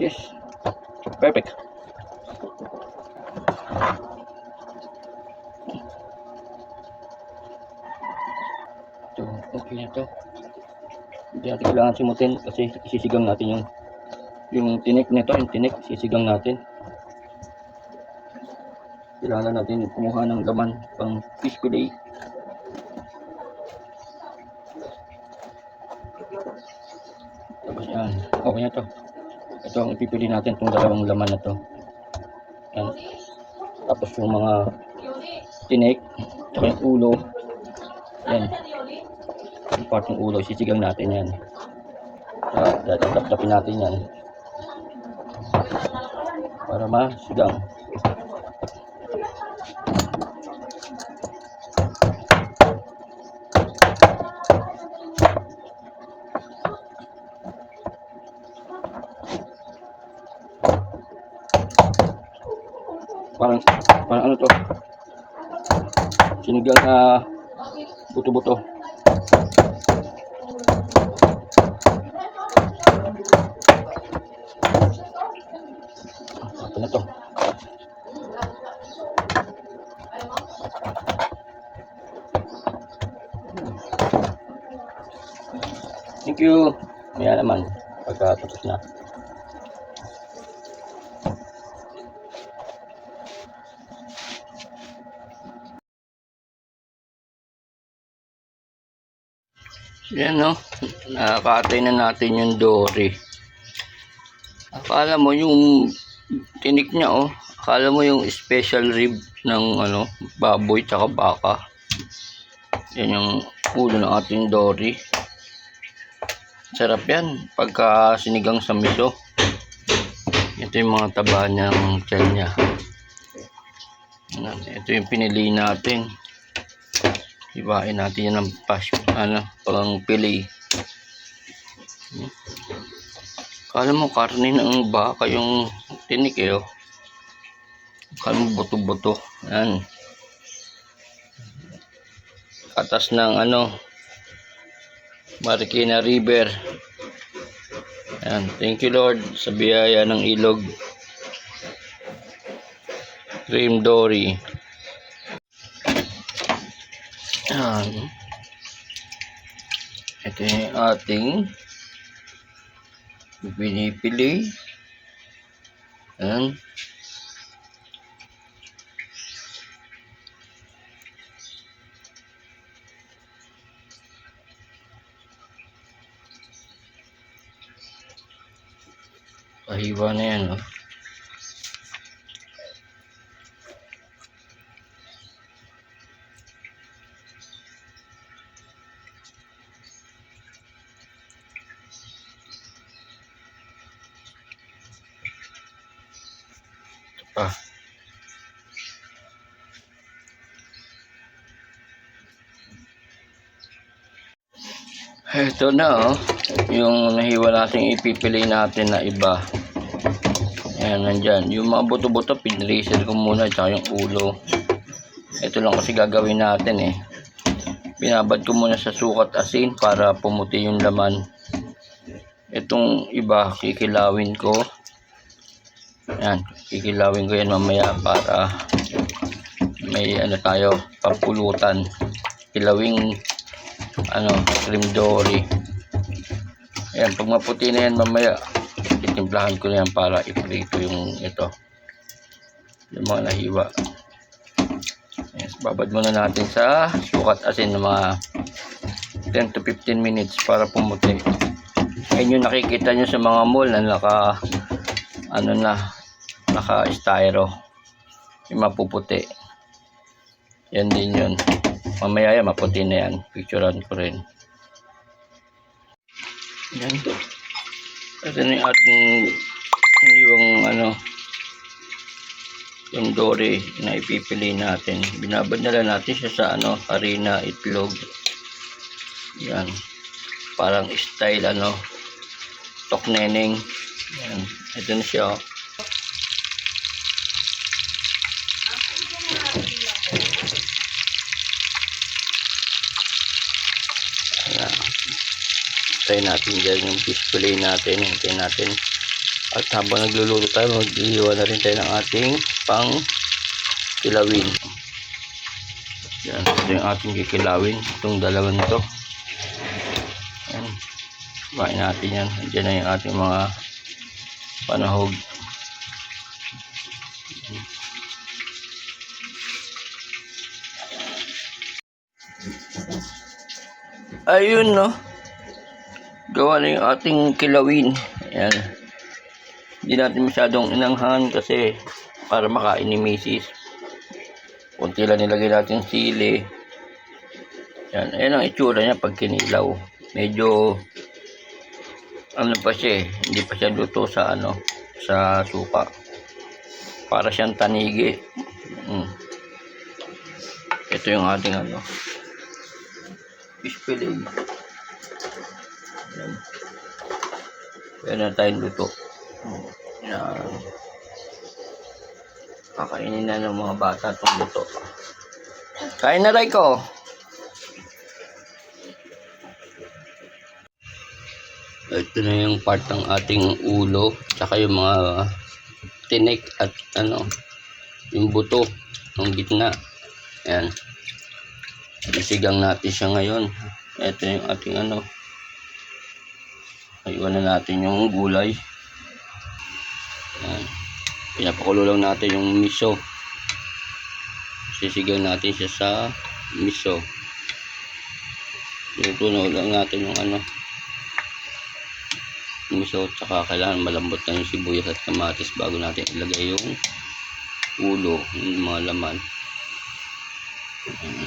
Yes, perfect. Ito, okay na to. Hindi natin kailangan simutin kasi isisigang natin yung tinik nito, yung tinik isisigang natin. Kailangan natin kumuha ng laman pang fish fillet. Tapos yan, okay na to. Ito ang ipipili natin, itong dalawang laman na to. Yan. Tapos yung mga tinik, tsaka yung ulo. Yan. Yung part ng ulo, sisigang natin yan. Tatap-tapin natin yan. Para masigang. Parang ano to, sinigang na buto-buto. Ito na to. Thank you. Maya naman pagkatapos na. Yan no, nakakatay na natin yung dory. Akala mo yung tinik niya oh, akala mo yung special rib ng ano, baboy tsaka baka. Yan yung ulo ng ating dory. Sarap yan pagka sinigang sa miso. Ito yung mga taba ng tiyan niya. Ito yung pinili natin. Ibahin natin yan ng pang pili. Kala mo karne ng baka yung tinik eh oh. Kala mo buto-buto. Yan. Katas ng ano, Marikina River. Yan. Thank you Lord sa biyaya ng ilog. Cream dory. Yan. Ito yung ating pinipili. Yan. Pahiwa na yan oh. Ah. Ito na oh. Yung nahiwa natin ipipili natin na iba. Ayan, nandyan. Yung mga buto-buto, pinracer ko muna, tsaka yung ulo. Ito lang kasi gagawin natin eh. Binabad ko muna sa sukat asin para pumuti yung laman. Itong iba, kikilawin ko. Ayan, kikilawin ko yan mamaya para may ano tayo, pampulutan. Kilawing cream dory. Ayan, pag maputi na yan mamaya, titimplahan ko na yan para iprito yung ito. Yung mga nahiwa. Yes, babad muna natin sa sukat asin ng mga 10 to 15 minutes para pumuti. Ayun yung nakikita nyo sa mga mall na naka styro. Yung mapuputi. Yan din yun. Mamaya yan, maputi na yan. Picturean ko rin. Yan. Ito na yung ating yung dory na ipipili natin. Binabad na lang natin siya sa harina, itlog. Yan. Parang style tokneneng. Yan. Ito na siya. Yan. Try natin dyan yung fish fillet natin. Hintayin natin. At habang nagluluto tayo, mag-iiwa na rin tayo ng ating pang kilawin. Yan, ito yung ating kikilawin. Itong dalawang ito. Yan. Bahin natin yan. Diyan na yung ating mga panahog. Ayun no. Gawa na yung ating kilawin. Yan. Hindi natin masyadong inanghan kasi para makain ni Mrs. Kunti lang nilagay natin sili. Yan. Ayan ang itsura niya pag kinilaw. Medyo pa siya eh. Hindi pa siya luto sa sa suka. Para siyang tanigi. Ito yung ating fish fillet. Yan. Yan na tayong luto. Yan. Kakainin na ng mga bata itong luto. Kain na, Raiko. Ito na yung part ng ating ulo. Tsaka yung mga tinik at yung buto ng gitna. Yan. Isigang natin siya ngayon. Ito yung ating iwan na natin yung gulay. Yan. Pinapakulo lang natin yung miso. Sisigang natin siya sa miso. Tutunaw lang natin yung miso. Tsaka kailangan malambot na yung sibuyas at kamatis bago natin ilagay yung ulo, yung mga laman. Yan.